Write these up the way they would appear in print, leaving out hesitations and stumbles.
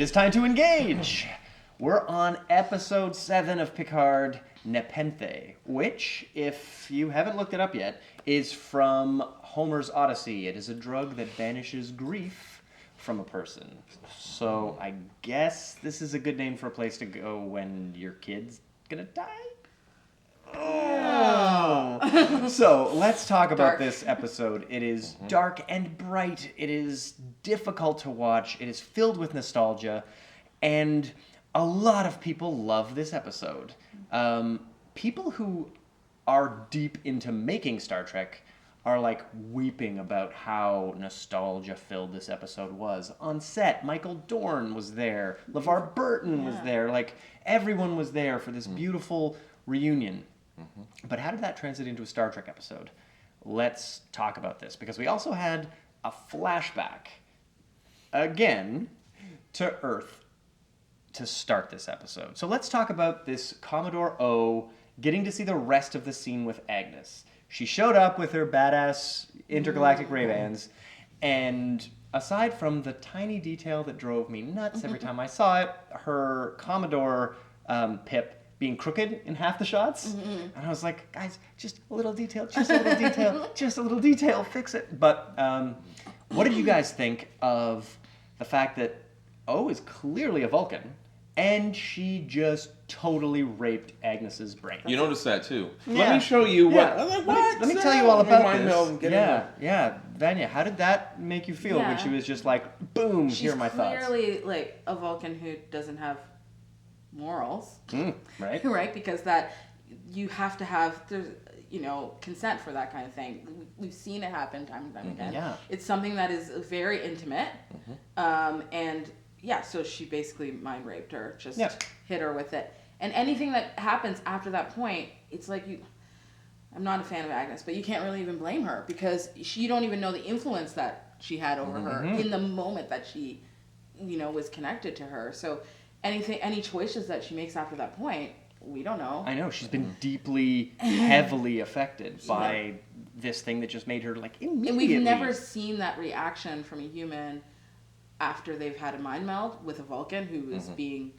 It is time to engage. We're on episode 7 of Picard, Nepenthe, which, if you haven't looked it up yet, is from Homer's Odyssey. It is a drug that banishes grief from a person. So I guess this is a good name for a place to go when your kid's gonna die? Oh. So let's talk about this episode. It is dark and bright. It is difficult to watch. It is filled with nostalgia. And a lot of people love this episode. People who are deep into making Star Trek are like weeping about how nostalgia-filled this episode was. On set, Michael Dorn was there. LeVar Burton was there. Like, everyone was there for this beautiful reunion. But how did that translate into a Star Trek episode? Let's talk about this, because we also had a flashback, again, to Earth to start this episode. So let's talk about this Commodore O getting to see the rest of the scene with Agnes. She showed up with her badass intergalactic Ray-Bans, and aside from the tiny detail that drove me nuts every time I saw it, her Commodore pip being crooked in half the shots. And I was like, guys, just a little detail, just a little detail, just a little detail, fix it. But what did you guys think of the fact that O is clearly a Vulcan, and she just totally raped Agnes's brain? You noticed that too. Let me show you what. Let me tell you all about this. Yeah. Vanya, how did that make you feel when she was just like, boom, here are my thoughts? She's clearly like a Vulcan who doesn't have morals, right? Right, because that you have to have consent for that kind of thing. We've seen it happen time and time again. Yeah. It's something that is very intimate, and so she basically mind raped her, just hit her with it. And anything that happens after that point, it's like I'm not a fan of Agnes, but you can't really even blame her, because you don't even know the influence that she had over her in the moment that she, was connected to her. So any choices that she makes after that point, we don't know. I know, she's been deeply, heavily affected by this thing that just made her like immediately. And we've never seen that reaction from a human after they've had a mind meld with a Vulcan who is being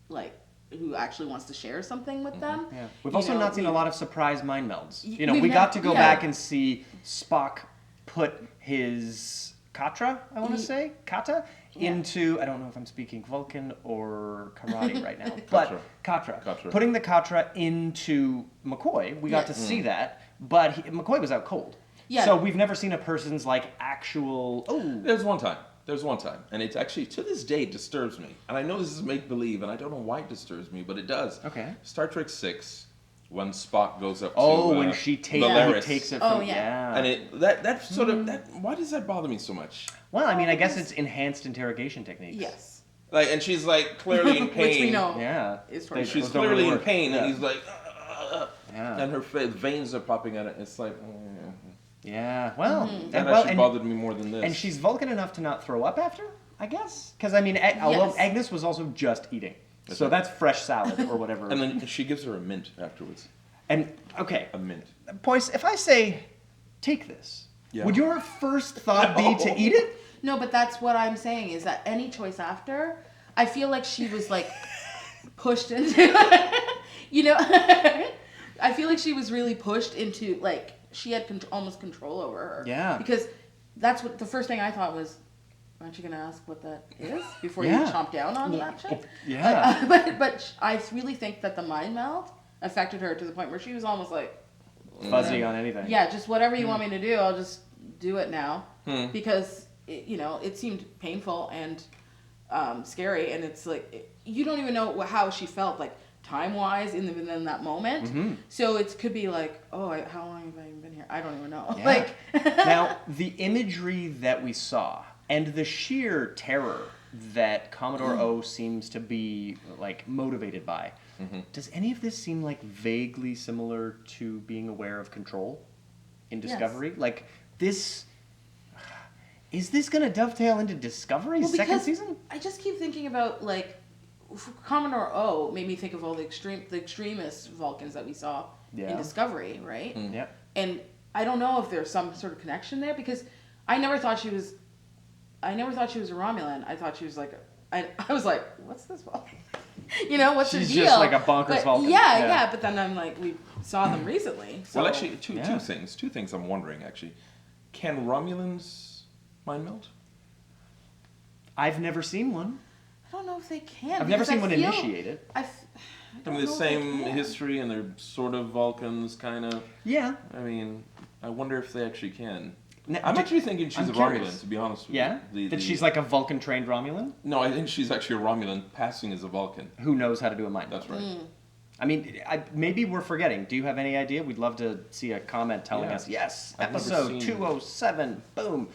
like, who actually wants to share something with them. Yeah. We've also not seen a lot of surprise mind melds. We got to go back and see Spock put his Katra, I want to say, Kata, into, I don't know if I'm speaking Vulcan or karate right now, but Katra. Putting the Katra into McCoy, we got to see that, but McCoy was out cold. Yeah. So we've never seen a person's like actual, There's one time, and it actually, to this day, disturbs me. And I know this is make-believe, and I don't know why it disturbs me, but it does. Okay. Star Trek 6, when Spock goes up to when he takes it from, And that sort of, why does that bother me so much? Well, I mean, I guess it's enhanced interrogation techniques. Yes. Like, and she's like clearly in pain. Which we know. Yeah. She's clearly in pain, and he's like, and her veins are popping out. It's like, yeah, well, that actually bothered me more than this. And she's Vulcan enough to not throw up after, I guess? Because, I mean, although Agnes was also just eating. So that's fresh salad or whatever. And then she gives her a mint afterwards. And, okay. A mint. Poise, if I say, take this, would your first thought be to eat it? No, but that's what I'm saying, is that any choice after, I feel like she was, like, pushed into, I feel like she was really pushed into, like, she had almost control over her. Yeah. Because that's what, the first thing I thought was, aren't you going to ask what that is before you chomp down on that shit? Yeah. But I really think that the mind meld affected her to the point where she was almost like... fuzzy on anything. Yeah, just whatever you want me to do, I'll just do it now. Because, it seemed painful and scary, and it's like, you don't even know how she felt, like, time-wise in that moment. So it could be like, how long have I even been here? I don't even know. Yeah. Now, the imagery that we saw and the sheer terror that Commodore O seems to be like motivated by, does any of this seem like vaguely similar to being aware of control in Discovery? Yes. Like this, is this going to dovetail into Discovery's second season? I just keep thinking about like, Commodore O made me think of all the extremist Vulcans that we saw in Discovery, right? Yeah. And I don't know if there's some sort of connection there, because I never thought she was a Romulan. I thought she was like I was like, what's this Vulcan? You know, what's She's the deal? just like a bonkers Vulcan. Yeah. But then I'm like, we saw them recently. So. Well, actually, two things I'm wondering, actually. Can Romulans mind meld? I've never seen one. I don't know if they can. I've never seen one initiated. I mean, the same history, and they're sort of Vulcans, kind of. Yeah. I mean, I wonder if they actually can. Now, I'm actually thinking she's a curious. Romulan, to be honest with you. Yeah? That she's like a Vulcan-trained Romulan? No, I think she's actually a Romulan passing as a Vulcan. Who knows how to do a mind That's right. I mean, maybe we're forgetting. Do you have any idea? We'd love to see a comment telling us, yes, episode 207, boom.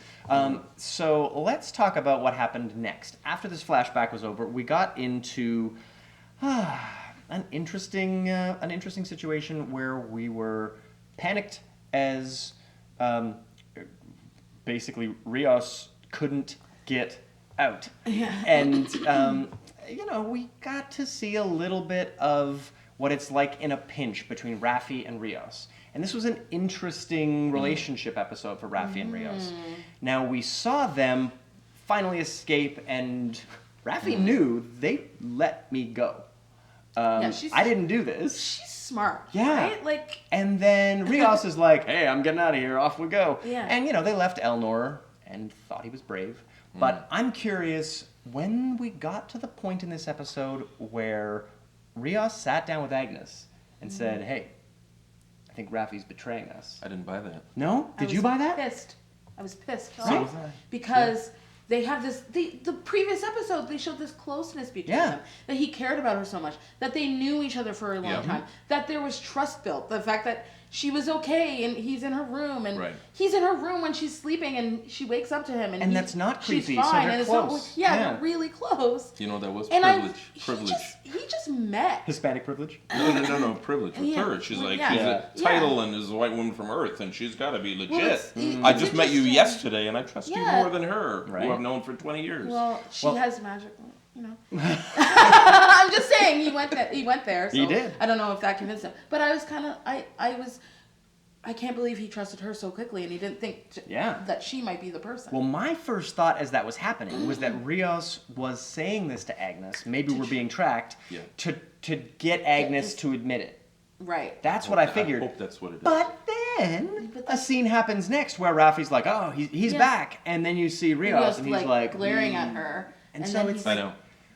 So let's talk about what happened next. After this flashback was over, we got into an interesting situation where we were panicked as basically Rios couldn't get out. Yeah. And, we got to see a little bit of what it's like in a pinch between Raffi and Rios. And this was an interesting relationship episode for Raffi and Rios. Now, we saw them finally escape, and Raffi knew they let me go. I didn't do this. She's smart. Yeah. Right? And then Rios is like, hey, I'm getting out of here. Off we go. Yeah. And, they left Elnor and thought he was brave. But I'm curious, when we got to the point in this episode where Rios sat down with Agnes and said, hey, I think Raffi's betraying us. I didn't buy that. No? Did you buy that? I was pissed. So was I. Because they have this, the previous episode, they showed this closeness between them. That he cared about her so much. That they knew each other for a long time. That there was trust built. The fact that she was okay and he's in her room. And he's in her room when she's sleeping and she wakes up to him. And that's not creepy, she's fine, so they're and close. They're really close. That was And privilege. He just met. Hispanic privilege? No, privilege with her. She's like, she's a title and is a white woman from Earth, and she's got to be legit. I just met you yesterday, and I trust you more than her, who I've known for 20 years. Well, she has magic, I'm just saying, he went there. So he did. I don't know if that convinced him. But I was kind of, I can't believe he trusted her so quickly, and he didn't think that she might be the person. Well, my first thought as that was happening was that Rios was saying this to Agnes. Maybe we're being tracked to get Agnes to admit it. Right. That's what I figured. I hope that's what it is. But then a scene happens next where Raffi's like, oh, he's back. And then you see Rios, and he's like glaring at her. And so it's I know.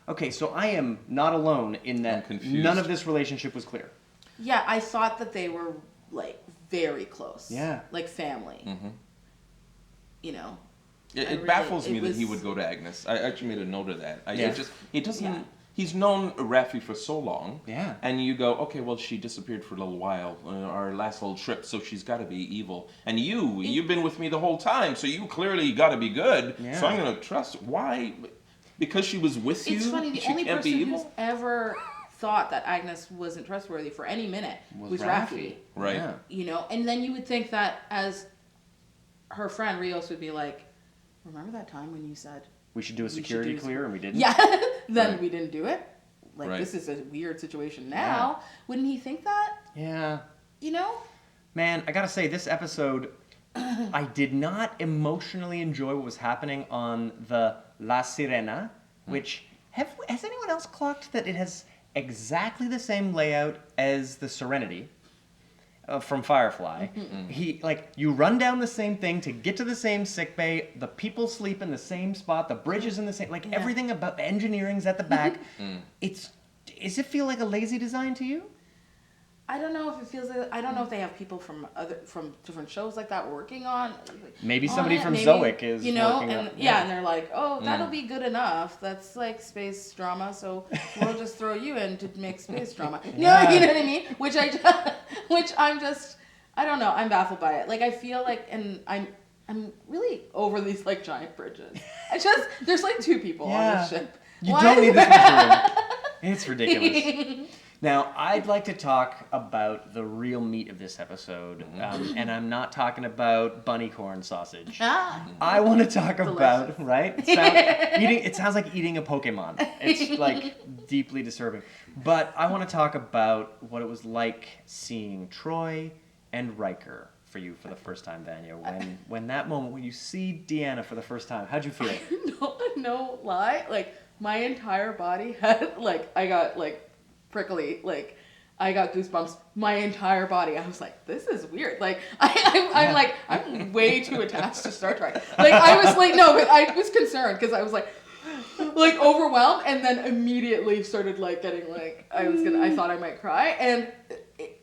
Okay, so I am not alone in that none of this relationship was clear. Yeah, I thought that they were, very close. Yeah. Like family. Mm-hmm. It baffles me that he would go to Agnes. I actually made a note of that. It doesn't... He's known Raffi for so long. Yeah. And you go, okay, well, she disappeared for a little while, our last little trip, so she's got to be evil. And you've been with me the whole time, so you clearly got to be good. Yeah. So I'm going to trust. Why? Because she was with you? It's funny, the only person who's ever thought that Agnes wasn't trustworthy for any minute was Raffi. Right. Yeah. And then you would think that as her friend, Rios would be like, remember that time when you said... We should do a security clear, and we didn't? Yeah, then we didn't do it. This is a weird situation now. Yeah. Wouldn't he think that? Yeah. Man, I gotta say, this episode, I did not emotionally enjoy what was happening on the La Sirena, which, has anyone else clocked that it has exactly the same layout as the Serenity from Firefly? You run down the same thing to get to the same sickbay, the people sleep in the same spot, the bridge is in the same, everything about the engineering's at the back. Does it feel like a lazy design to you? I don't know if it feels like, I don't know if they have people from different shows like that working on. Maybe somebody from Zoic is working on and they're like, oh, that'll be good enough. That's like space drama, so we'll just throw you in to make space drama. You know what I mean? Which I'm just, I don't know. I'm baffled by it. I feel like, and I'm really over these giant bridges. There's two people on this ship. You don't need this much room. It's ridiculous. Now, I'd like to talk about the real meat of this episode, and I'm not talking about bunny corn sausage. I want to talk about, right? It sounds like eating a Pokemon. It's deeply disturbing. But I want to talk about what it was like seeing Troi and Riker for you for the first time, Vanya. When that moment, when you see Deanna for the first time, how'd you feel? No lie. my entire body had like I got like prickly, like I got goosebumps. My entire body. I was like, this is weird. Like I'm like I'm way too attached to Star Trek. Like I was like no, but I was concerned because I was like overwhelmed, and then immediately started like getting like I thought I might cry, and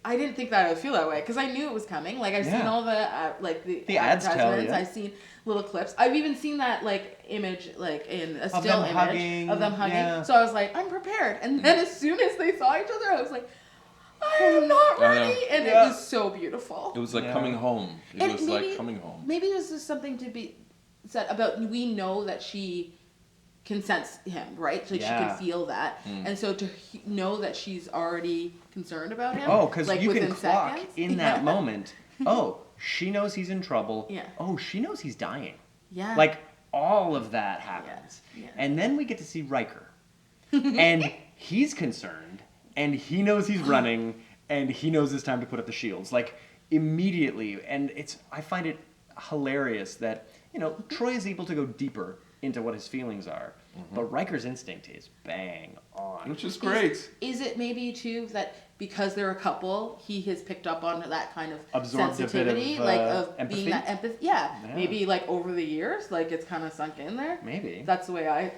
I didn't think that I would feel that way because I knew it was coming. Like I've seen all the the ads advertisements. I've seen little clips. I've even seen that like image like in a still image of them hugging. Yeah. So I was like, I'm prepared. And then as soon as they saw each other, I was like, I am not ready. And it was so beautiful. It was like coming home. It was like coming home. Maybe it was just something to be said about we know that she can sense him, right? So she can feel that. And so to know that she's already concerned about him. Oh, because like, you can clock seconds. in that moment. Oh, she knows he's in trouble. Yeah. Oh, she knows he's dying. Yeah. Like, all of that happens. Yeah. And then we get to see Riker. And he's concerned, and he knows he's running, and he knows it's time to put up the shields. Like, immediately. And I find it hilarious that, Troi is able to go deeper into what his feelings are. But Riker's instinct is bang on. Which is great. Is it maybe, too, that because they're a couple, he has picked up on that kind of absorbed sensitivity, of being that empathy? Yeah. Maybe, like, over the years, like, it's kind of sunk in there. Maybe. That's the way I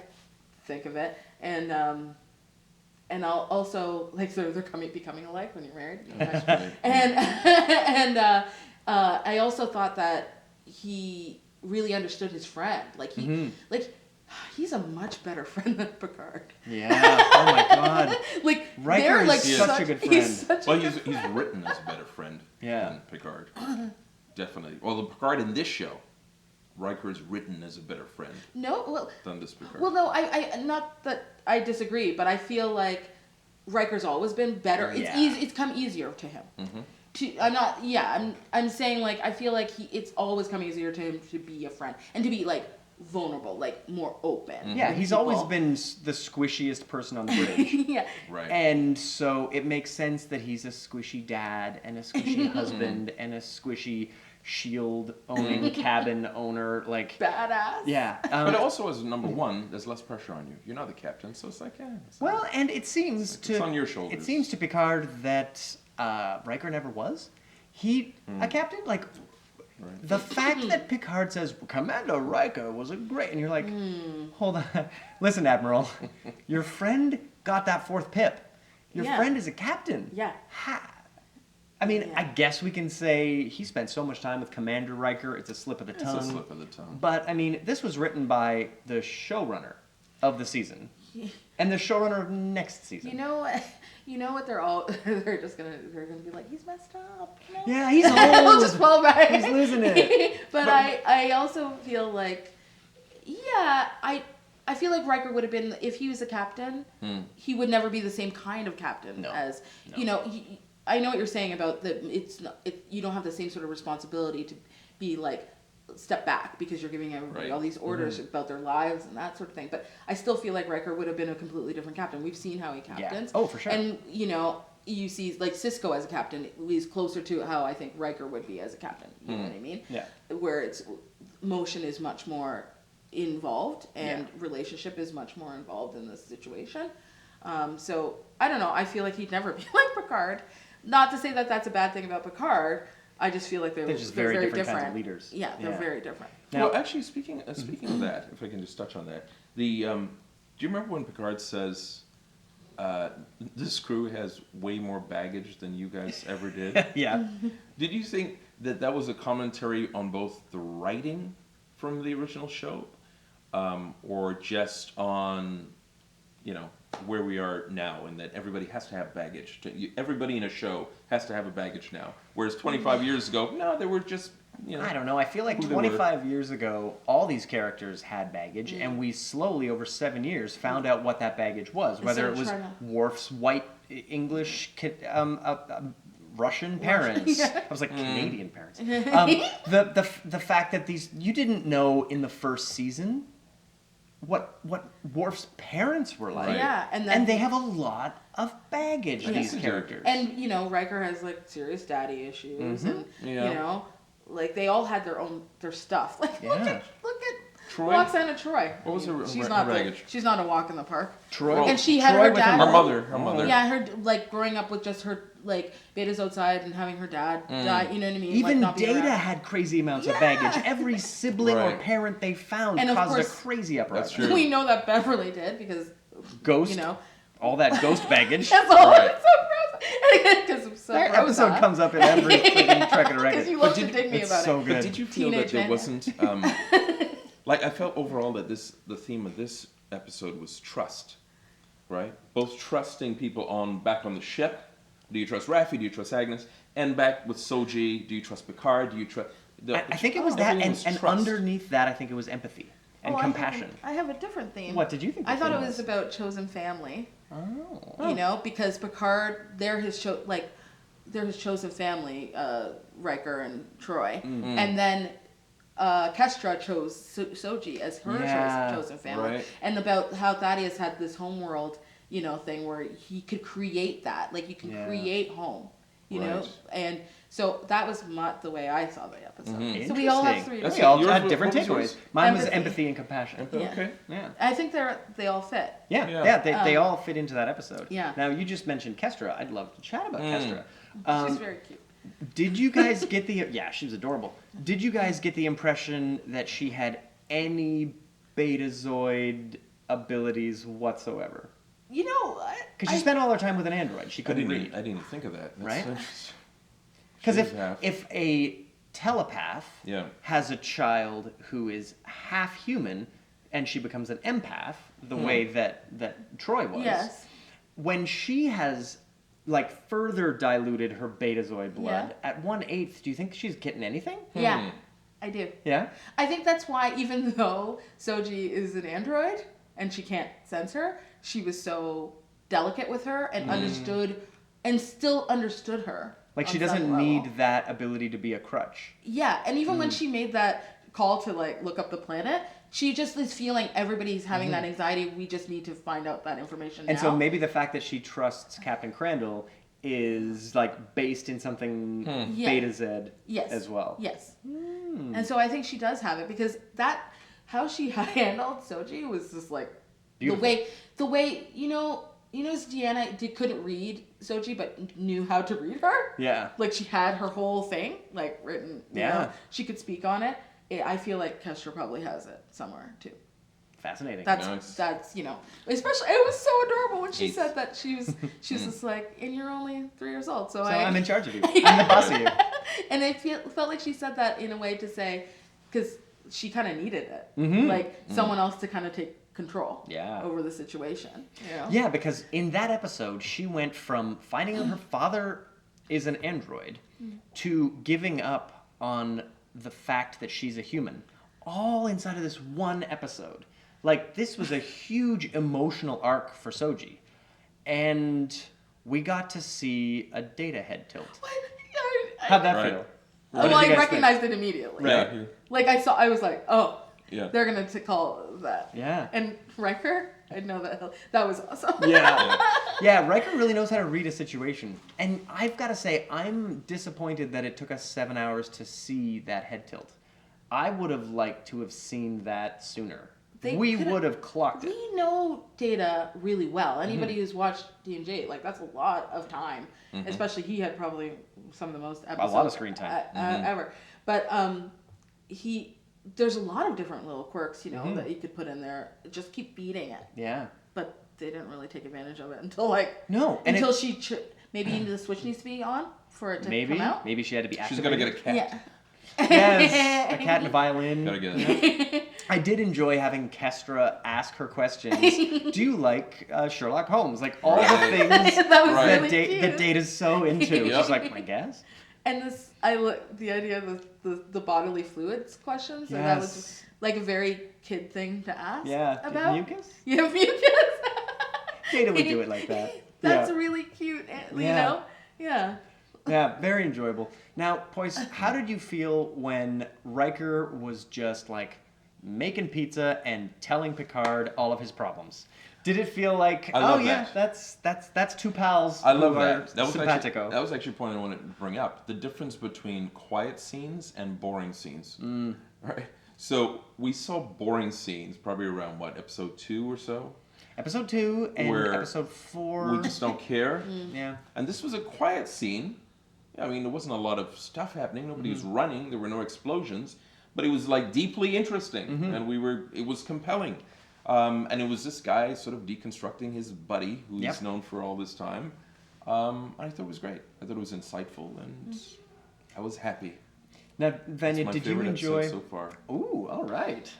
think of it. And I'll also, like, so they're becoming alike when you're married. And I also thought that he really understood his friend. Like, he's a much better friend than Picard. Yeah. Oh my God. Like Riker is like such a good friend. He's written as a better friend than Picard. Definitely. Well, the Picard in this show, Riker is written as a better friend. Than this Picard. Well, no, I not that I disagree, but I feel like Riker's always been better. It's easy. It's come easier to him. I'm saying like I feel like it's always come easier to him to be a friend and to be like vulnerable, like more open. Yeah, he's always been the squishiest person on the bridge. Yeah. Right. And so it makes sense that he's a squishy dad and a squishy husband and a squishy shield owning cabin owner, like badass. Yeah. But also as number one, there's less pressure on you. You're not the captain, so it's like and it seems it's on your shoulders. It seems to Picard that Riker never was. A captain, like. Right. The fact that Picard says, Commander Riker was a great... And you're like, hold on. Listen, Admiral. Your friend got that 4th pip. Your friend is a captain. Yeah. I guess we can say he spent so much time with Commander Riker. It's a slip of the tongue. It's a slip of the tongue. But, this was written by the showrunner of the season. And the showrunner of next season. You know what? They're gonna be like, he's messed up. Yeah, he's old. I'll just fall back. He's losing it. but I also feel like, I feel like Riker would have been, if he was a captain, he would never be the same kind of captain as I know what you're saying about you don't have the same sort of responsibility to be like step back because you're giving everybody all these orders about their lives and that sort of thing. But I still feel like Riker would have been a completely different captain. We've seen how he captains. Yeah. Oh, for sure. And, you see, like, Cisco as a captain is closer to how I think Riker would be as a captain. You know what I mean? Yeah. Where motion is much more involved and relationship is much more involved in this situation. So, I don't know. I feel like he'd never be like Picard. Not to say that that's a bad thing about Picard. I just feel like they're just very different kinds of leaders. Yeah, they're very different. Now, well, actually, speaking of that, if I can just touch on that, do you remember when Picard says, "This crew has way more baggage than you guys ever did"? Yeah. Did you think that was a commentary on both the writing from the original show, or just on, where we are now, and that everybody has to have baggage? Everybody in a show has to have a baggage now. Whereas 25 years ago, no, they were just, I don't know. I feel like 25 years ago, all these characters had baggage, and we slowly, over 7 years, found out what that baggage was. Whether it was Worf's white English, Russian parents. I was like, Canadian parents. The fact that you didn't know in the first season what Worf's parents were like. Right. Yeah, and they have a lot of baggage, these characters. And, Riker has, like, serious daddy issues, and, like, they all had their stuff. Like, look at Troi? Roxanna Troi. What was her She's baggage? She's not a walk in the park. Troi. And she had Troi her with dad. Her mother. Yeah, her like growing up with just her like Beta's outside and having her dad die. You know what I mean? Even like, not being Data around. had crazy amounts of baggage. Every sibling or Right. parent they found And of caused a course- crazy uprising. That's true. We know that Beverly did because Ghost. you know. All that ghost baggage. That's all. Right. It's so gross. Because That episode comes up in every freaking Trek and Because Riker. you love to dig me It's about so it. good. But did you feel Teenage that there man. wasn't like I felt overall that the theme of this episode was trust, right? Both trusting people back on the ship. Do you trust Raffi? Do you trust Agnes? And back with Soji, do you trust Picard? Do you trust? I think it was that, everything was and trust. underneath that, I think it was empathy and compassion. I have a different theme. What did you think? I the thought it theme was about chosen family. Oh. You know, because Picard, they're his chosen family, Riker and Troi, and then Kestra chose Soji as her chosen family, right. and about how Thaddeus had this homeworld, thing where he could create that, like you can create home, you know, Right. and so that was the way I saw the episode. Mm-hmm. So we all have three. That's We all yours had was- different what was takeaways. yours? Mine was Empathy. empathy and compassion. Yeah. Okay. Yeah. I think they all fit. Yeah, they all fit into that episode. Yeah. Now, you just mentioned Kestra. I'd love to chat about Kestra. She's very cute. Did you guys get the... Yeah, she was adorable. Did you guys get the impression that she had any Betazoid abilities whatsoever? You know, Because she spent all her time with an android. She I couldn't didn't read. even think of that. That's Right? interesting. Because She's half. if a telepath Yeah. has a child who is half human and she becomes an empath, the way that Troi was, yes. when she has further diluted her Betazoid blood at 1/8, do you think she's getting anything? Yeah, I do. Yeah? I think that's why, even though Soji is an android and she can't sense her, she was so delicate with her and understood, and still understood her. Like, she on some doesn't level. need that ability to be a crutch. Yeah, and even when she made that call to look up the planet, she just is feeling everybody's having that anxiety. We just need to find out that information And now. so maybe the fact that she trusts Captain Crandall is based in something Beta Z yes. as well. Yes. And so I think she does have it because how she handled Soji was just Beautiful. the way Deanna couldn't read Soji but knew how to read her. Yeah. Like she had her whole thing written. You know, she could speak on it. I feel like Kestra probably has it somewhere too. Fascinating. That's especially it was so adorable when she Eight. said that she was just and you're only 3 years old, so I'm in charge of you. I'm the boss of you. And I felt like she said that in a way to say, because she kind of needed it, someone else to kind of take control over the situation. You know? Yeah, because in that episode, she went from finding out her father is an android to giving up on the fact that she's a human, all inside of this one episode. This was a huge emotional arc for Soji, and we got to see a Data head tilt. How'd that Right. feel? Well, I recognized it immediately. Yeah. I was like, oh, Yeah. they're gonna call that. Yeah. And Riker, I know that was awesome. Yeah. Yeah, Riker really knows how to read a situation. And I've got to say, I'm disappointed that it took us 7 hours to see that head tilt. I would have liked to have seen that sooner. We would have clocked it. We know Data really well. Anybody who's watched D&J, that's a lot of time. Especially he had probably some of the most episodes. A lot of screen time. Ever. But there's a lot of different little quirks, that you could put in there. Just keep beating it. Yeah. But they didn't really take advantage of it until No. And until maybe the switch needs to be on for it to come out. Maybe she had to be She's activated. gonna get a cat. Yeah. Yes, a cat and a violin. Gotta get it. I did enjoy having Kestra ask her questions. Do you like Sherlock Holmes? All the Right. things That was Right. really cute. that Data's so into. Yep. She's like, my guess? And the idea of the bodily fluids questions, and that was just, a very kid thing to ask. Yeah. About Mucus? Yeah, mucus. Data would do it like that. That's Yeah. really cute. You Yeah. know? Yeah. Yeah, very enjoyable. Now, Poise, how did you feel when Riker was just making pizza and telling Picard all of his problems? Did it feel like, I oh love yeah, that. that's two pals I love who are that. That was simpatico? actually a point I wanted to bring up. The difference between quiet scenes and boring scenes. Right? So we saw boring scenes, probably around episode 2 or so. Episode 2 and Where episode 4. We just don't care. Yeah. And this was a quiet scene. I mean, there wasn't a lot of stuff happening. Nobody was running. There were no explosions. But it was like deeply interesting, and it was compelling. And it was this guy sort of deconstructing his buddy, who he's known for all this time. I thought it was great. I thought it was insightful, and I was happy. Now, Vanya, did you enjoy? So far. Ooh, all right.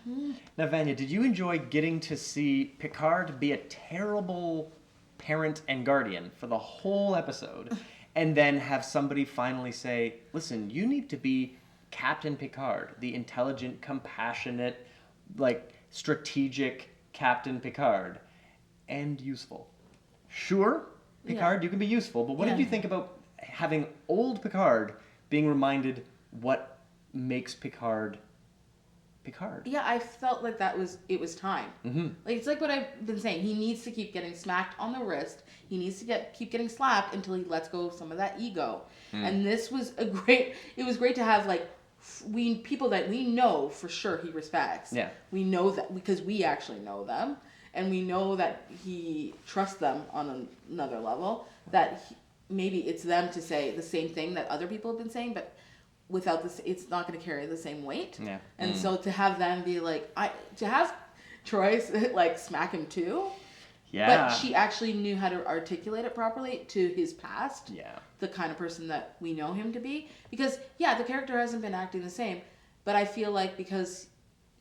Now, Vanya, did you enjoy getting to see Picard be a terrible parent and guardian for the whole episode, and then have somebody finally say, "Listen, you need to be Captain Picard, the intelligent, compassionate, strategic Captain Picard, and useful." Sure, Picard, you can be useful, but what did you think about having old Picard being reminded what makes Picard Picard? Yeah, I felt like it was time. Like, it's like what I've been saying. He needs to keep getting smacked on the wrist. He needs to keep getting slapped until he lets go of some of that ego. And this was it was great to have, like, people that we know for sure he respects. Yeah. We know that because we actually know them, and we know that he trusts them on another level, that maybe it's them to say the same thing that other people have been saying, but without this, it's not going to carry the same weight. Yeah. And so to have them be like, to have Troi like smack him too. Yeah. But she actually knew how to articulate it properly to his past. Yeah. The kind of person that we know him to be. Because, the character hasn't been acting the same. But I feel like because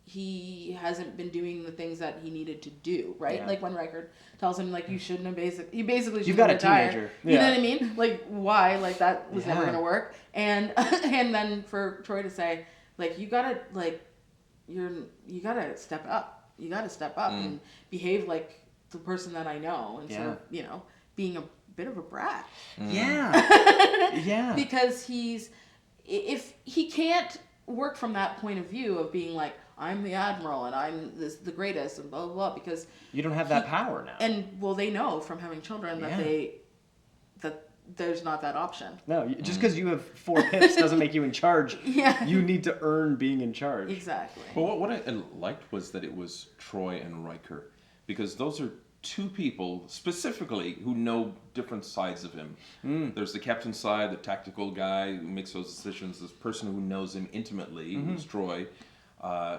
he hasn't been doing the things that he needed to do, right? Yeah. Like when Riker tells him, like, you shouldn't have you basically should You've got a retire. teenager. You know what I mean? Like, why? Like, that was never Yeah. going to work. And and then for Troi to say, like, you gotta step up. You gotta step up and behave like the person that I know instead of, being a bit of a brat. Yeah. Yeah. Because if he can't work from that point of view of being like, I'm the admiral and I'm the greatest and blah, blah, blah, because you don't have that power now. And, they know from having children that there's not that option. No, just because you have 4 pips doesn't make you in charge. Yeah. You need to earn being in charge. Exactly. Well, what I liked was that it was Troi and Riker, because those are 2 people specifically who know different sides of him. There's the captain side, the tactical guy who makes those decisions, this person who knows him intimately, who's Troi,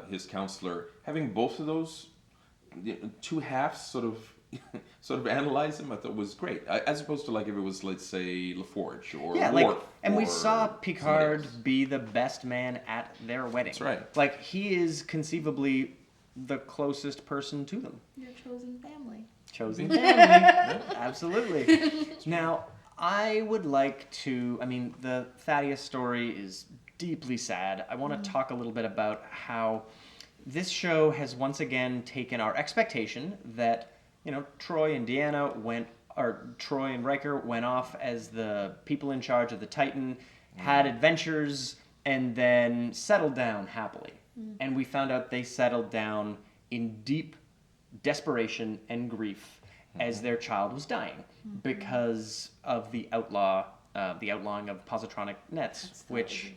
his counselor. Having both of those 2 halves sort of analyze him, I thought was great. As opposed to, like, if it was, let's say, LaForge or Worf. And we saw Picard be the best man at their wedding. That's right. Like, he is conceivably the closest person to them. Your chosen family. Chosen family. Absolutely. Now, I would like to, the Thaddeus story is deeply sad. I want to talk a little bit about how this show has once again taken our expectation that, Troi and Riker went off as the people in charge of the Titan, had adventures, and then settled down happily. And we found out they settled down in deep desperation and grief as their child was dying because of the outlawing of positronic nets, which,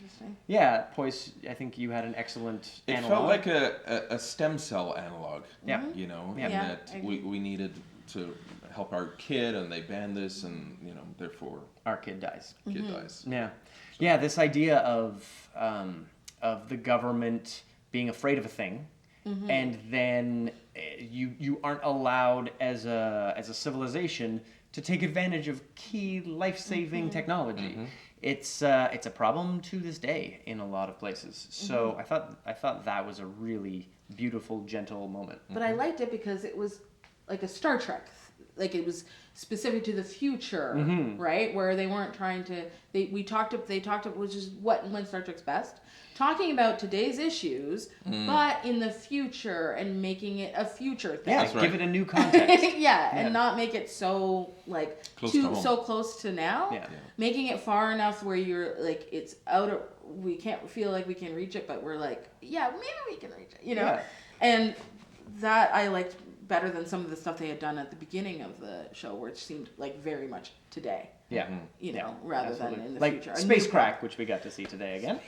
Poise, I think you had an excellent analog. It felt like a stem cell analog, yeah. And that we needed to help our kid, and they banned this, and, therefore... Our kid dies. Dies. Yeah. Yeah, this idea of the government being afraid of a thing, and then you aren't allowed as a civilization to take advantage of key life-saving technology. It's a problem to this day in a lot of places. So I thought that was a really beautiful, gentle moment. But I liked it because it was like a Star Trek. Like, it was specific to the future, right? Where they weren't trying to. They talked about, which is when Star Trek's best, talking about today's issues, but in the future and making it a future thing. Yeah, give it a new context. And not make it so like so close to now. Yeah. Making it far enough where you're like, it's out of, we can't feel like we can reach it, but we're like, maybe we can reach it, Yeah. And that I liked better than some of the stuff they had done at the beginning of the show, which seemed like very much today. Yeah. Rather Absolutely. than in the like future. Space Crack, which we got to see today again.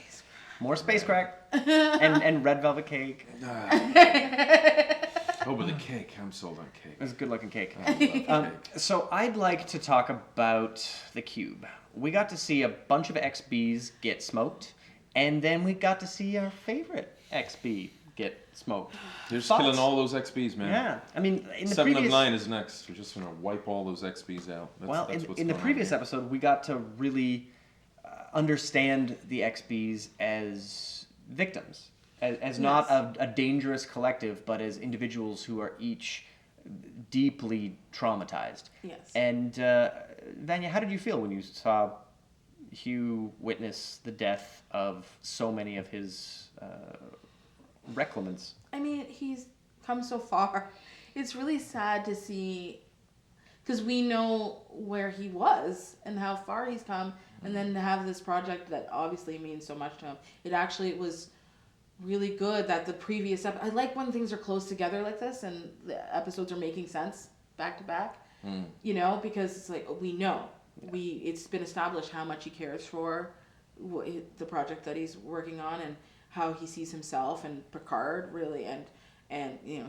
More space crack and red velvet cake. Oh, but the cake. I'm sold on cake. It was a good-looking cake. Cake. So I'd like to talk about the cube. We got to see a bunch of XBs get smoked, and then we got to see our favorite XB get smoked. They're just killing all those XBs, man. Yeah, I mean, in the 7 previous... of 9 is next. We're just gonna wipe all those XBs out. That's what's in the going previous on episode, we got to really understand the XBs as victims, as not a dangerous collective, but as individuals who are each deeply traumatized. Yes. And Vanya, how did you feel when you saw Hugh witness the death of so many of his reclamants? I mean, he's come so far. It's really sad to see, because we know where he was and how far he's come, and then to have this project that obviously means so much to him. It was really good that the previous I like when things are close together like this and the episodes are making sense back to back. You know, because it's like we know it's been established how much he cares for the project that he's working on and how he sees himself and Picard really and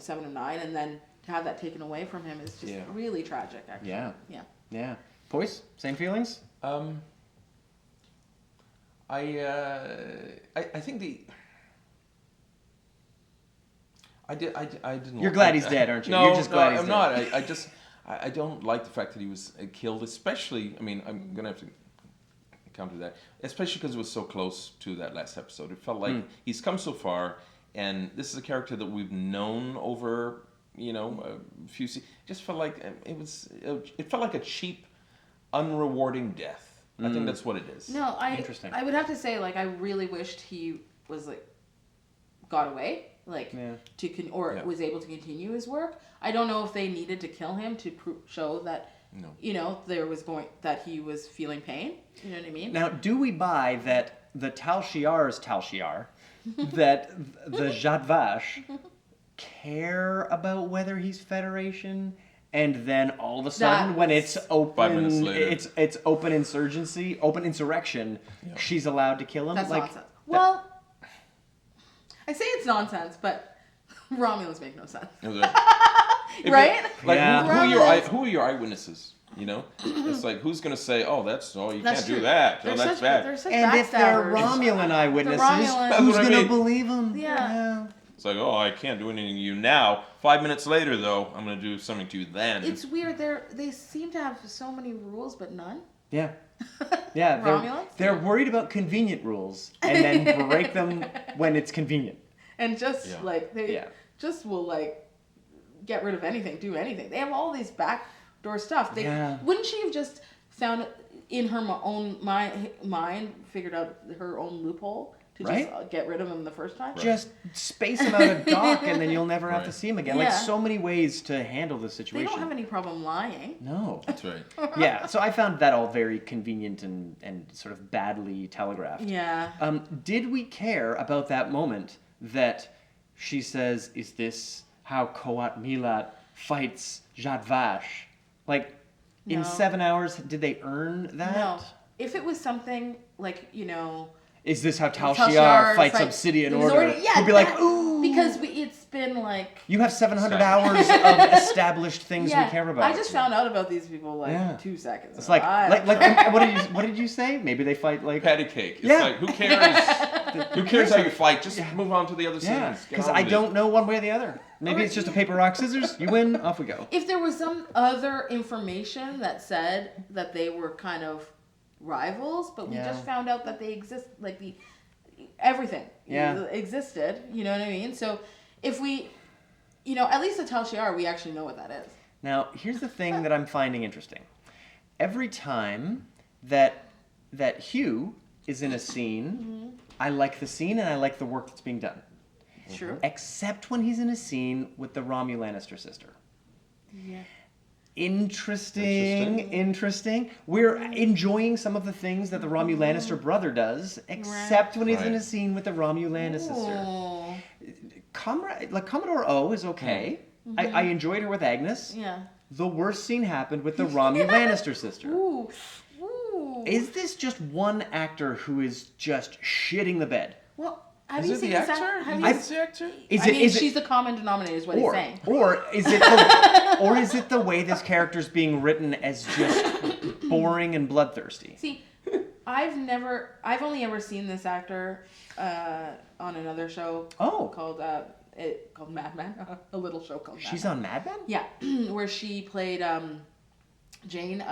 7 of 9, and then to have that taken away from him is just really tragic, actually. Yeah. Powys, same feelings? I think I didn't. You're glad he's dead, aren't you? No, You're just glad he's I'm dead. not. I don't like the fact that he was killed, especially. I mean, I'm gonna have to counter that, especially because it was so close to that last episode. It felt like he's come so far, and this is a character that we've known over, a few. It just felt like it felt like a cheap, unrewarding death. I think that's what it is. No, Interesting. I would have to say, like, I really wished he was like got away, like was able to continue his work. I don't know if they needed to kill him to show that that he was feeling pain. You know what I mean? Now, do we buy that the Tal Shiar's Tal Shiar, that the Jadvash care about whether he's Federation, and then all of a sudden, when it's open, 5 minutes later. it's open insurrection, she's allowed to kill him? That's nonsense. Well, I say it's nonsense, but Romulans make no sense. Right? Like, who are your eyewitnesses? It's like, who's going to say, you can't do that. That's bad. And if they're Romulan eyewitnesses, who's going to believe them? Yeah. It's like, I can't do anything to you now. 5 minutes later, though, I'm going to do something to you then. It's weird. They seem to have so many rules, but none. Yeah. Yeah. Romulans? They're worried about convenient rules and then break them when it's convenient. And just just will get rid of anything, do anything. They have all these backdoor stuff. Wouldn't she have just found in her own mind, figured out her own loophole to just get rid of him the first time? Just space him out of dock and then you'll never have to see him again. Yeah. Like, so many ways to handle the situation. They don't have any problem lying. No. That's right. Yeah, so I found that all very convenient and sort of badly telegraphed. Yeah. Did we care about that moment that she says, is this how Coat Milat fights Jadvash? Like, in 7 hours, did they earn that? No. If it was something like, is this how Tal Shiar fights Obsidian Order? You'd be like, ooh! Because it's been like... You have 700 hours of established things we care about. I just found out about these people 2 seconds. It's like what did you say? Maybe they fight like... Patty cake. It's like, who cares? Who cares how you fight? Just move on to the other side. Yeah, because I don't know one way or the other. Maybe it's just a paper, rock, scissors. You win, off we go. If there was some other information that said that they were kind of rivals, but we just found out that they exist, like everything existed, you know what I mean? So if we, at least the Tal Shiar, we actually know what that is. Now, here's the thing that I'm finding interesting. Every time that Hugh is in a scene, I like the scene and I like the work that's being done. True. Except when he's in a scene with the Romulannister sister. Yeah. Interesting. We're enjoying some of the things that the Romulannister brother does, except when he's in a scene with the Romulannister sister. Commodore O is okay. I enjoyed her with Agnes. Yeah. The worst scene happened with the Romulannister sister. Ooh. Is this just one actor who is just shitting the bed? Well, have Is you it seen the this actor? act- Is it the actor? she's the common denominator, is what he's saying. Or is it the way this character's being written as just boring and bloodthirsty? See, I've only ever seen this actor on another show called Mad Men, a little show called Mad She's Men. on Mad Men? Yeah, where she played Jane.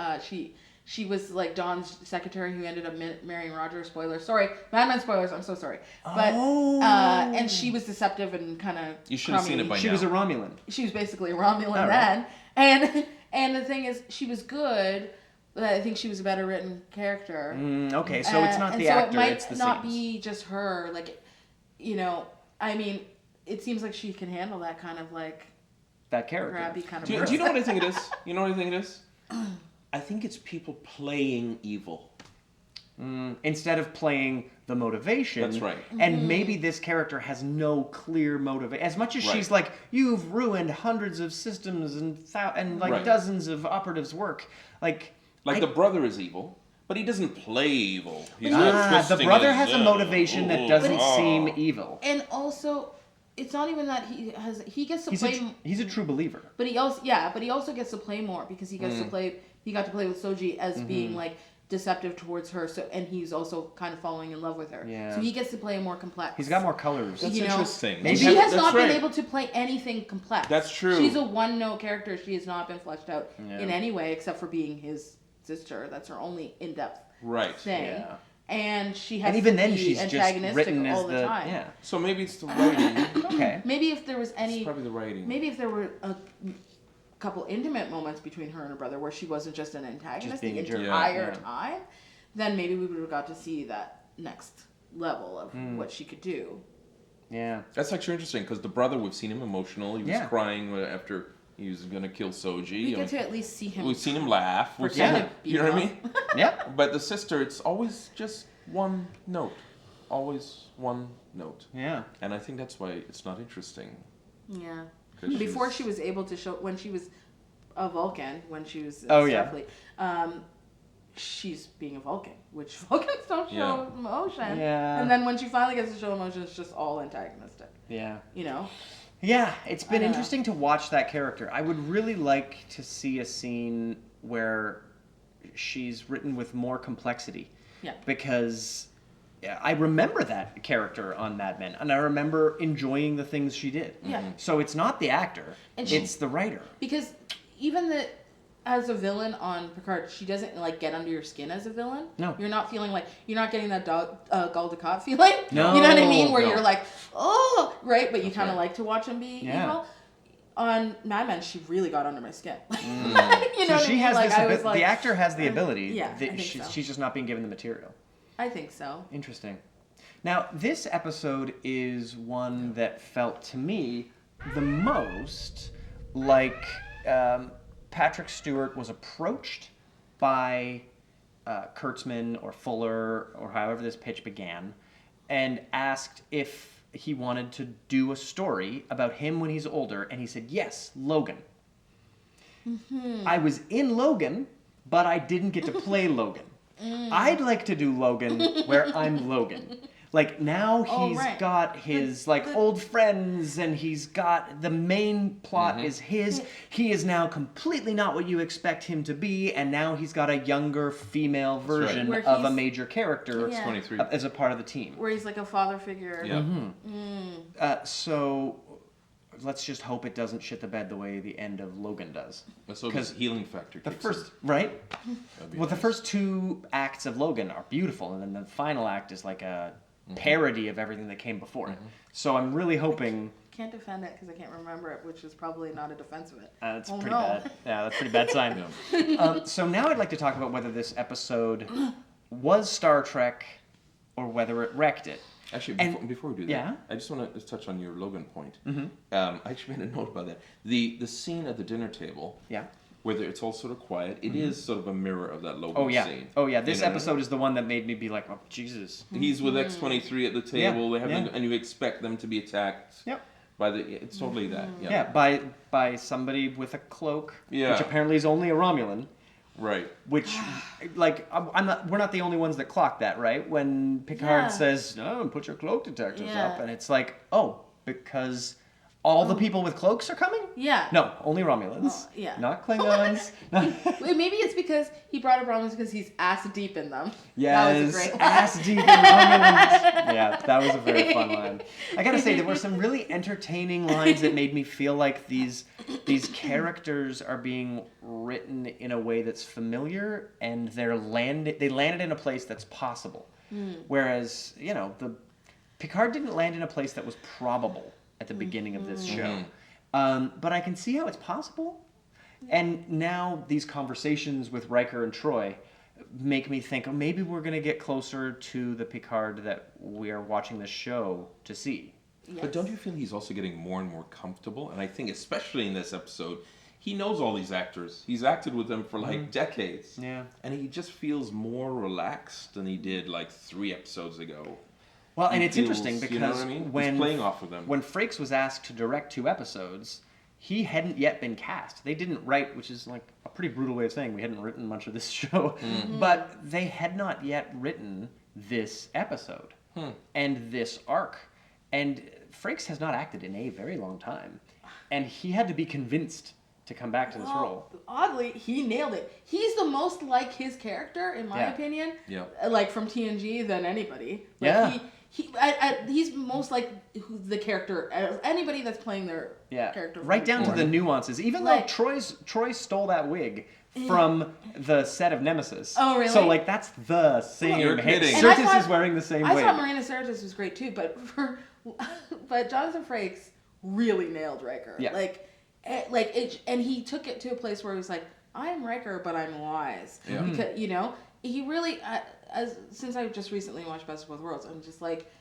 She was like Don's secretary who ended up marrying Roger. Spoilers. Sorry. Mad Men spoilers. I'm so sorry. But and she was deceptive and kind of You should have seen it by now. She was a Romulan. She was basically a Romulan Right. then. And the thing is, she was good, but I think she was a better written character. Okay, so it's not the actor, it's the it might not scenes. be just her. Like, you know, I mean, it seems like she can handle that kind of like That character. grabby kind of Do you know what I think it is? You know what I think it is? I think it's people playing evil. Instead of playing the motivation. That's right. And maybe this character has no clear motivation. As much as she's like, you've ruined hundreds of systems and like dozens of operatives' work. Like the brother is evil, but he doesn't play evil. He's not the twisting brother his, has a motivation that doesn't seem evil. And also, it's not even that he gets to play. He's a true believer. But he also gets to play more because he gets to play. He got to play with Soji as being like deceptive towards her. So and he's also kind of falling in love with her. Yeah. So he gets to play more complex. He's got more colors. That's you know? interesting. And she has not been able to play anything complex. That's true. She's a one-note character. She has not been fleshed out in any way except for being his sister. That's her only in-depth thing. Yeah. And she has And even to then, be she's just antagonistic written as all the time. Yeah. So maybe it's the writing. Okay. Maybe if there was any, It's probably the writing. maybe if there were a couple intimate moments between her and her brother where she wasn't just an antagonist Just being the a jerk. entire time, then maybe we would have got to see that next level of what she could do. Yeah. That's actually interesting because the brother, we've seen him emotional. He was crying after he was going to kill Soji. We get to at least see him. We've seen him laugh. We've pretend seen to him, be you know what I rough. mean? Yeah. But the sister, it's always just one note. Always one note. Yeah. And I think that's why it's not interesting. Yeah. 'Cause Before she was able to show, when she was a Vulcan, when she was Starfleet, she's being a Vulcan, which Vulcans don't show emotion. Yeah. And then when she finally gets to show emotion, it's just all antagonistic. Yeah. You know? Yeah, it's been interesting to watch that character. I would really like to see a scene where she's written with more complexity. Yeah. Because I remember that character on Mad Men, and I remember enjoying the things she did. Yeah. So it's not the actor, And it's the writer. Because even as a villain on Picard, she doesn't like get under your skin as a villain. No. You're not feeling like, you're not getting that Gul Dukat feeling. No. You know what I mean? Where No. you're like, oh, right? But you kind of right. like to watch him be Yeah. evil. On Mad Men, she really got under my skin. you know So what she I mean? has Like, this I was like, the actor has the ability. yeah, I think so. She's just not being given the material. I think so. Interesting. Now, this episode is one that felt to me the most like Patrick Stewart was approached by Kurtzman or Fuller or however this pitch began and asked if he wanted to do a story about him when he's older, and he said, yes, Logan. I was in Logan, but I didn't get to play Logan. I'd like to do Logan where I'm Logan. Like, now he's got his, old friends, and he's got, the main plot is his. He is now completely not what you expect him to be, and now he's got a younger female version Where of a he's- major character Yeah. 23. as a part of the team. Where he's like a father figure. Yeah. So, let's just hope it doesn't shit the bed the way the end of Logan does. So his healing factor The kicks first, in. right? That'd be Well, the nice. first two acts of Logan are beautiful, and then the final act is like a parody of everything that came before it. So I'm really hoping... Can't defend it because I can't remember it, which is probably not a defense of it. That's Oh, pretty no. bad. Yeah, that's a pretty bad sign. So now I'd like to talk about whether this episode was Star Trek or whether it wrecked it. Actually, And- before we do that, yeah? I just want to touch on your Logan point. I actually made a note about that. The scene at the dinner table, Yeah. where it's all sort of quiet, it is sort of a mirror of that Logan Oh, yeah. scene. Oh, yeah. This You know? episode is the one that made me be like, oh, Jesus. He's with X-23 at the table, they have yeah. and you expect them to be attacked Yep. by the... It's totally that. Yeah, by somebody with a cloak, Yeah. which apparently is only a Romulan. Right. Which, like, we're not the only ones that clock that, right? When Picard says, "Oh, put your cloak detectors up," and it's like, oh, because all the people with cloaks are coming? Yeah. No, only Romulans. Not Klingons. Maybe it's because he brought up Romulans because he's ass deep in them. Yes, that was a great line. ass deep in Romulans. Yeah, that was a very fun line. I gotta say, there were some really entertaining lines that made me feel like these characters are being written in a way that's familiar, and they landed in a place that's possible. Whereas, the Picard didn't land in a place that was probable at the beginning of this show. But I can see how it's possible. And now these conversations with Riker and Troi make me think, maybe we're going to get closer to the Picard that we are watching this show to see. Yes. But don't you feel he's also getting more and more comfortable? And I think especially in this episode, he knows all these actors. He's acted with them for like decades. Yeah. And he just feels more relaxed than he did like 3 episodes ago. Well, and it's interesting because you know what I mean? He's playing off of them. When Frakes was asked to direct 2 episodes, he hadn't yet been cast. They didn't write, which is like a pretty brutal way of saying we hadn't written much of this show, but they had not yet written this episode and this arc. And Frakes has not acted in a very long time, and he had to be convinced to come back to this role. Oddly, he nailed it. He's the most like his character, in my opinion. Yeah. Like from TNG than anybody. Like he's most like the character. Anybody that's playing their character. Right down to the nuances. Even though Troi stole that wig from the set of Nemesis. Oh, really? So like that's the same. You're kidding. Sirtis is wearing the same wig. I thought Marina Sirtis was great too, but Jonathan Frakes really nailed Riker. Yeah. And he took it to a place where he was like, I'm Riker, but I'm wise. Yeah. Because, he really, since I just recently watched Best of Both Worlds, I'm just like,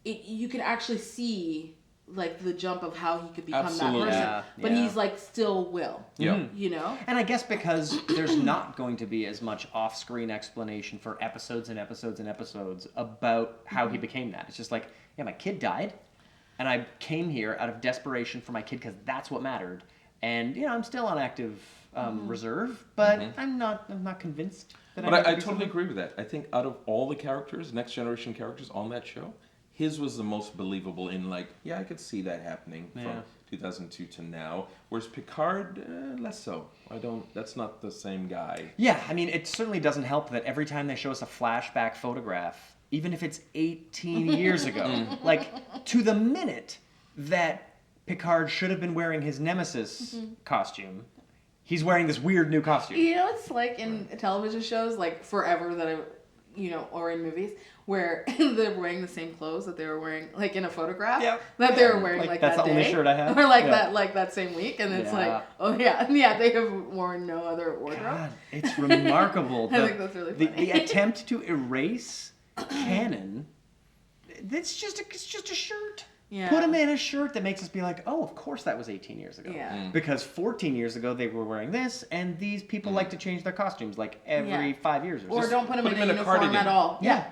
you can actually see, like, the jump of how he could become that person. But he's, like, still Will. Yeah. And I guess because there's not going to be as much off-screen explanation for episodes and episodes and episodes about how he became that. It's just like, my kid died. And I came here out of desperation for my kid because that's what mattered. And I'm still on active reserve, but I'm not convinced that. But I totally agree with that. I think out of all the characters, Next Generation characters on that show, his was the most believable. In like, I could see that happening from 2002 to now. Whereas Picard, less so. That's not the same guy. Yeah, I mean, it certainly doesn't help that every time they show us a flashback photograph, even if it's 18 years ago, like, to the minute that Picard should have been wearing his Nemesis costume, he's wearing this weird new costume. It's like in television shows, like Forever, or in movies, where they're wearing the same clothes that they were wearing, like, in a photograph, that they were wearing, like that's that the day. only shirt I have. Or, that same week, and it's like, they have worn no other wardrobe. God, it's remarkable. I think that's really funny. The attempt to erase canon, it's just a shirt. Yeah. Put him in a shirt that makes us be like, oh, of course that was 18 years ago. Yeah. Because 14 years ago they were wearing this, and these people like to change their costumes like every 5 years or so. Or don't put him in a uniform cardigan. at all. Yeah.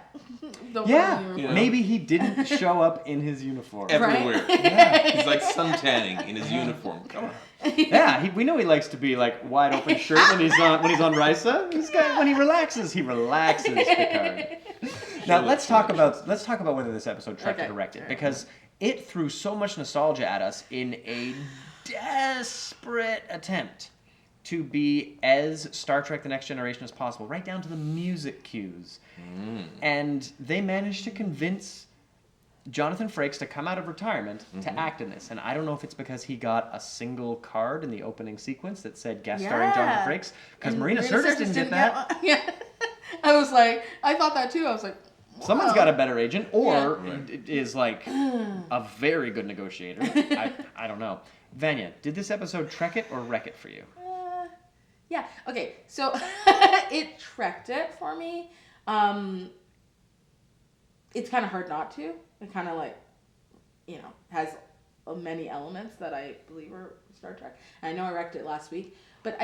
Don't put him in a uniform. Maybe he didn't show up in his uniform. Everywhere. Right? He's like suntanning in his uniform. Come on. Yeah, we know he likes to be like wide open shirt when he's on Risa. When he relaxes, Picard. Now let's talk about whether this episode Trek to direct it, because it threw so much nostalgia at us in a desperate attempt to be as Star Trek The Next Generation as possible, right down to the music cues. And they managed to convince Jonathan Frakes to come out of retirement to act in this. And I don't know if it's because he got a single card in the opening sequence that said guest starring Jonathan Frakes, because Marina Sirtis didn't get that. I thought that too. I was like, wow. Someone's got a better agent, or is like a very good negotiator. I don't know. Vanya, did this episode Trek it or wreck it for you? Yeah. Okay. So it trekked it for me. It's kind of hard not to. It kind of has many elements that I believe are Star Trek. And I know I wrecked it last week, but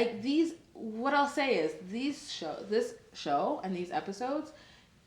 what I'll say is this show and these episodes,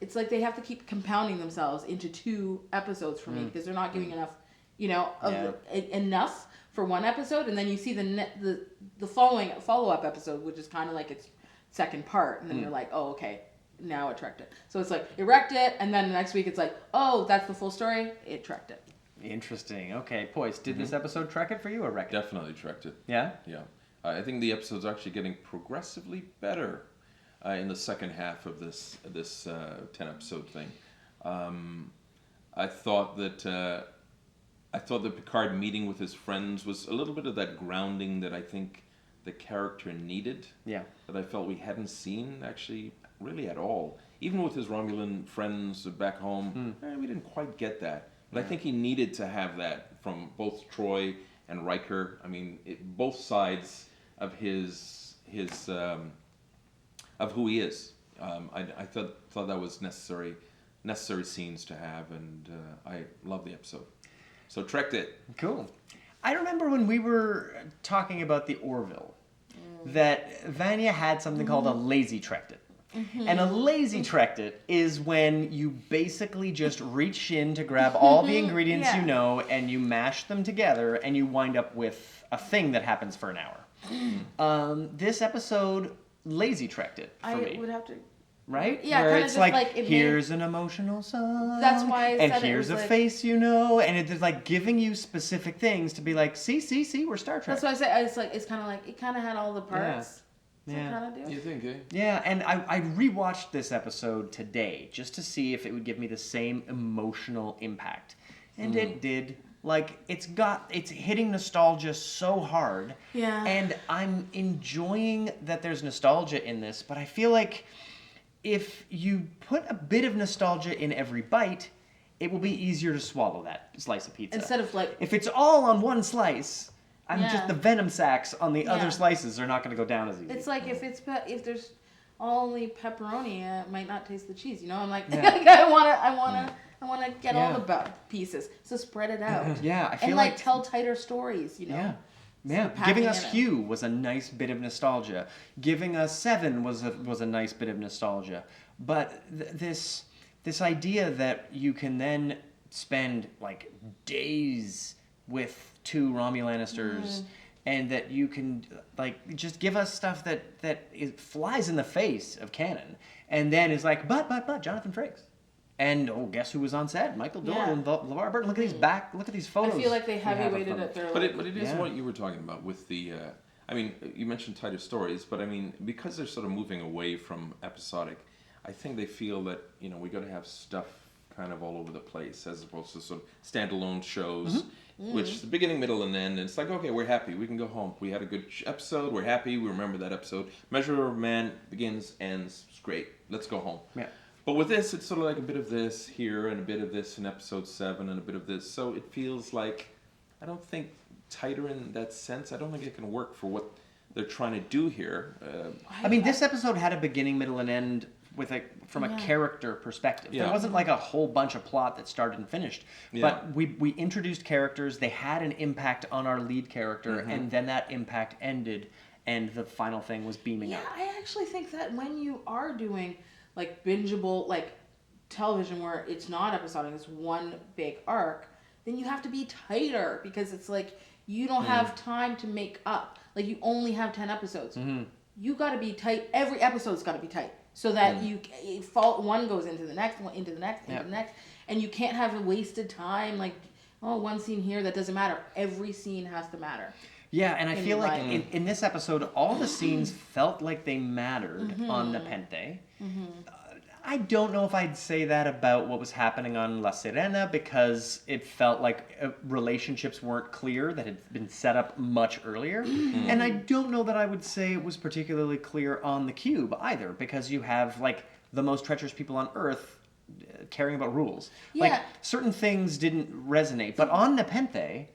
it's like they have to keep compounding themselves into 2 episodes for me, because they're not giving enough, enough for one episode, and then you see the follow-up episode, which is kind of like it's second part, and then you're like, oh, okay, now it trekked it. So it's like, it wrecked it, and then the next week it's like, oh, that's the full story, it trekked it. Interesting. Okay, Poise, did this episode trek it for you or wreck it? Definitely trekked it. Yeah? Yeah. I think the episode's actually getting progressively better in the second half of this 10-episode thing. I thought that Picard meeting with his friends was a little bit of that grounding that I think the character needed. Yeah. That I felt we hadn't seen actually really at all. Even with his Romulan friends back home, we didn't quite get that. But I think he needed to have that from both Troi and Riker. I mean, both sides of his of who he is. I thought that was necessary scenes to have, and I love the episode. So trekked it. Cool. I remember when we were talking about the Orville, that Vanya had something called a lazy trekked it. And a lazy trekked it is when you basically just reach in to grab all the ingredients you know and you mash them together and you wind up with a thing that happens for an hour. This episode lazy trekked it for me. I would have to... Right? Yeah, where kinda it's just like, like it here's an emotional song. That's why I and said it here's was a like... face you know, and it's like giving you specific things to be like, see, we're Star Trek. That's why I say it's kind of like, it kind of had all the parts. Yeah. Kind of do. You think, eh? Yeah, and I rewatched this episode today just to see if it would give me the same emotional impact. And it did. Like, it's hitting nostalgia so hard. Yeah. And I'm enjoying that there's nostalgia in this, but I feel like if you put a bit of nostalgia in every bite, it will be easier to swallow that slice of pizza. Instead of like... If it's all on one slice... Yeah. just the venom sacs on the other slices are not going to go down as easy. It's like if there's only pepperoni, it might not taste the cheese. You know, I'm like, Yeah. I want to get all the pieces. So spread it out. Yeah, I feel and like tell tighter stories. You know. Yeah. Yeah, giving us Hugh was a nice bit of nostalgia. Giving us Seven was a nice bit of nostalgia. But this idea that you can then spend like days with two Romulannisters, and that you can like just give us stuff that flies in the face of canon, and then is like, but Jonathan Frakes, and guess who was on set? Michael Dorn and LeVar Burton. Look at these photos. I feel like they heavyweighted it. But it is what you were talking about with the. I mean, you mentioned tighter stories, but I mean, because they're sort of moving away from episodic, I think they feel that we got to have stuff kind of all over the place as opposed to sort of standalone shows. Which is the beginning, middle, and end. And it's like, okay, we're happy. We can go home. We had a good episode. We're happy. We remember that episode. Measure of Man begins, ends. It's great. Let's go home. Yeah. But with this, it's sort of like a bit of this here and a bit of this in episode 7 and a bit of this. So it feels like, I don't think tighter in that sense. I don't think it can work for what they're trying to do here. I mean, this episode had a beginning, middle, and end from a character perspective. Yeah. There wasn't like a whole bunch of plot that started and finished. Yeah. But we introduced characters, they had an impact on our lead character, and then that impact ended, and the final thing was beaming up. Yeah, I actually think that when you are doing like bingeable like television where it's not episodic, it's one big arc, then you have to be tighter because it's like you don't have time to make up. Like you only have 10 episodes. You got to be tight. Every episode's got to be tight. So that one goes into the next, one into the next, into the next, and you can't have a wasted time like, one scene here that doesn't matter. Every scene has to matter. Yeah, and I feel like in this episode, all the scenes felt like they mattered on Nepenthe. I don't know if I'd say that about what was happening on La Sirena because it felt like relationships weren't clear, that had been set up much earlier. And I don't know that I would say it was particularly clear on the Cube either because you have like the most treacherous people on Earth caring about rules. Yeah. Like certain things didn't resonate, but on Nepenthe,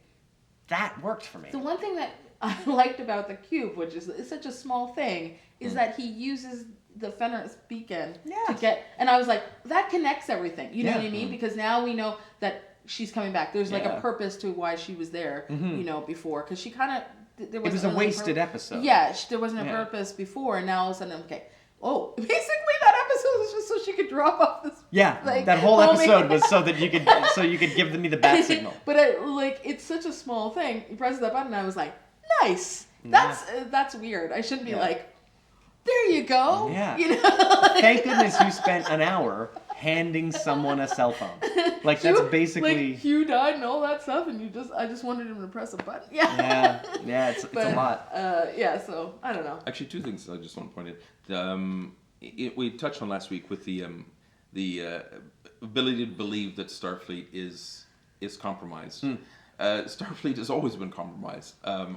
that worked for me. The one thing that I liked about the Cube, which is such a small thing, is that he uses the Fenris beacon to get, and I was like, that connects everything. You know what I mean? Because now we know that she's coming back. There's like a purpose to why she was there, before. Because she kind of, there wasn't. It was a really wasted episode. Yeah, there wasn't a purpose before, and now all of a sudden, okay. Oh, basically that episode was just so she could drop off this. Yeah, like, that whole episode was so that you could give me the bat signal. But it's such a small thing. You press that button, and I was like, nice. That's weird. I shouldn't be like. there you go. Yeah. You know? Thank goodness you spent an hour handing someone a cell phone. Like, that's basically... Like, Hugh died and all that stuff, and I just wanted him to press a button. Yeah. Yeah, it's a lot. Yeah, so, I don't know. Actually, two things I just want to point out. We touched on last week with the ability to believe that Starfleet is compromised. Starfleet has always been compromised.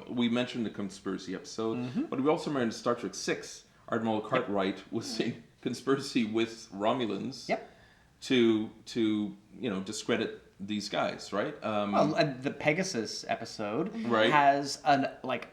We mentioned the conspiracy episode, but we also mentioned Star Trek 6. Admiral Cartwright was in conspiracy with Romulans to discredit these guys, right? Well, the Pegasus episode Right. has an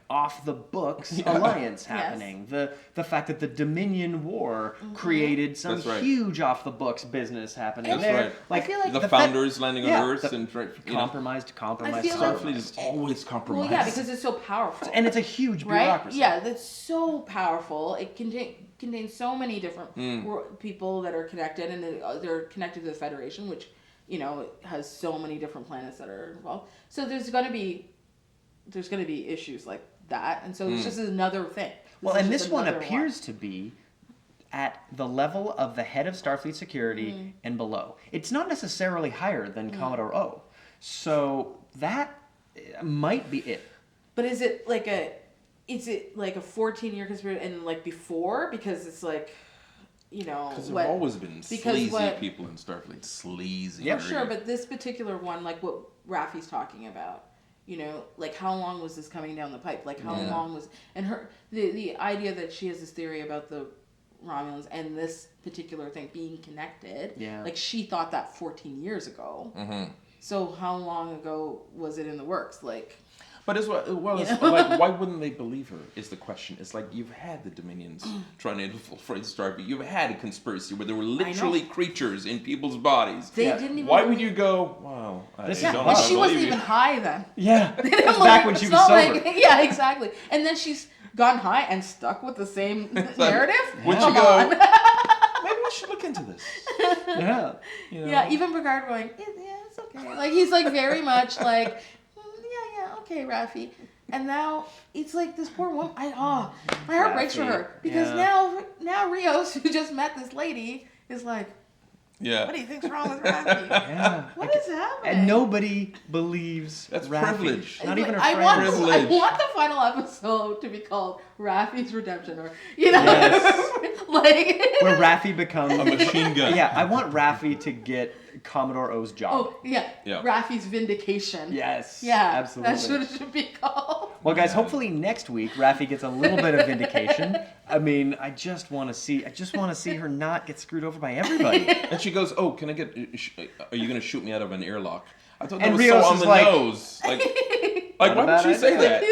off the books alliance happening. Yes. The fact that the Dominion War created some huge off the books business happening That's there. right. Like, I feel like the founders landing on Earth and compromised. I feel like- Starfleet is always compromised. Well, yeah, because it's so powerful. And it's a huge right? bureaucracy. Yeah, that's so powerful. It contains so many different people that are connected, and they're connected to the Federation, which has so many different planets that are involved. So there's going to be issues like that, and so it's just another thing. Well, and this one appears to be at the level of the head of Starfleet security and below. It's not necessarily higher than Commodore O. So that might be it. But is it like a 14-year conspiracy and like before? Because it's like, Because there have always been sleazy people in Starfleet. Sleazy. Yeah, sure, but this particular one, like what Raffi's talking about, like how long was this coming down the pipe? Like how long was, and the idea that she has this theory about the Romulans and this particular thing being connected. Yeah. Like she thought that 14 years ago. Mm-hmm. So how long ago was it in the works? Like. But it's like, why wouldn't they believe her? Is the question. It's like you've had the Dominions trying to infiltrate Starfleet. You've had a conspiracy where there were literally creatures in people's bodies. They didn't even. Why would you go? Well, but she wasn't even high then. Yeah, that's back when she was sober. Yeah, exactly. And then she's gone high and stuck with the same narrative. Would Come you go? on. Maybe we should look into this. Yeah. Yeah, even Picard going, yeah, it's okay. Like he's like very much like. Okay, Raffi. And now it's like this poor woman. My heart breaks for her because now Rios, who just met this lady, is like, what do you think's wrong with Raffi? Yeah. What is happening? And nobody believes That's Raffi. privilege. Not even her I friend. want the final episode to be called Raffi's Redemption, or like where Raffi becomes a machine gun. Yeah, I want Raffi to get Commodore O's job. Oh yeah. Raffi's Vindication. Yes. Yeah, absolutely. that's what it should be called. Well, guys, hopefully next week Raffi gets a little bit of vindication. I mean, I just want to see her not get screwed over by everybody. And she goes, "Oh, can I get? Are you going to shoot me out of an airlock?" I thought that And was Rios so on is the like- nose. Like why would she say that?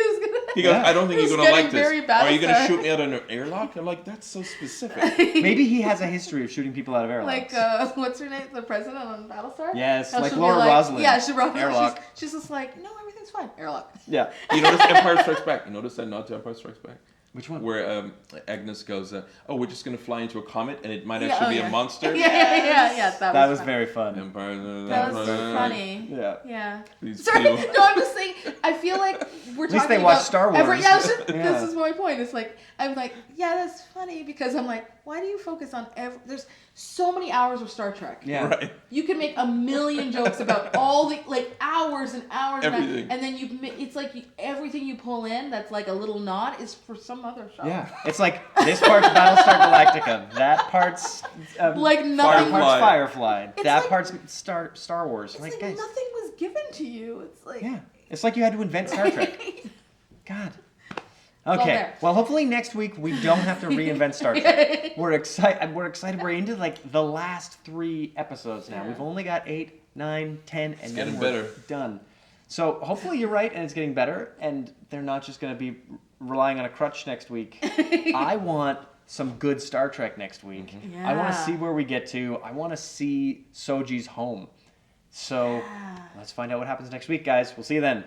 He goes, "I don't think you're going to like this. Are you going to shoot me out of an airlock?" I'm like, "That's so specific." Maybe he has a history of shooting people out of airlocks. Like, what's her name? The president on Battlestar? Yes, How like she'll be Laura Roslin. Yeah, she wrote Airlock. She's just like, no, everything's fine. Airlock. Yeah. You notice Empire Strikes Back? You notice that nod to Empire Strikes Back? Which one? Where Agnes goes, we're just going to fly into a comet and it might actually be a monster. Yeah. That was very fun. Empire, That was so funny. Yeah. Yeah. These Sorry, people. no, I'm just saying. I feel like we're talking least they about watch Star Wars. This is my point. It's like I'm like, yeah, that's funny because I'm like, why do you focus on there's so many hours of Star Trek. Yeah. Right. You can make a million jokes about all the hours and hours, Everything. and then it's like everything you pull in that's like a little nod is for some other show. Yeah, it's like this part's Battlestar Galactica, that part's like nothing. Firefly, that like- part's Star Wars. It's Like, like guys, nothing was given to you. It's like yeah, it's like you had to invent Star Trek. God. Okay. there. Well, hopefully next week we don't have to reinvent Star Trek. We're excited. We're into like the last 3 episodes now. Yeah. We've only got 8, 9, 10, and then getting we're better. done. So hopefully you're right, and it's getting better, and they're not just going to be relying on a crutch next week. I want some good Star Trek next week. Mm-hmm. I want to Yeah. see where we get to. I want to see Soji's home. So let's find out what happens next week, guys. We'll see you then.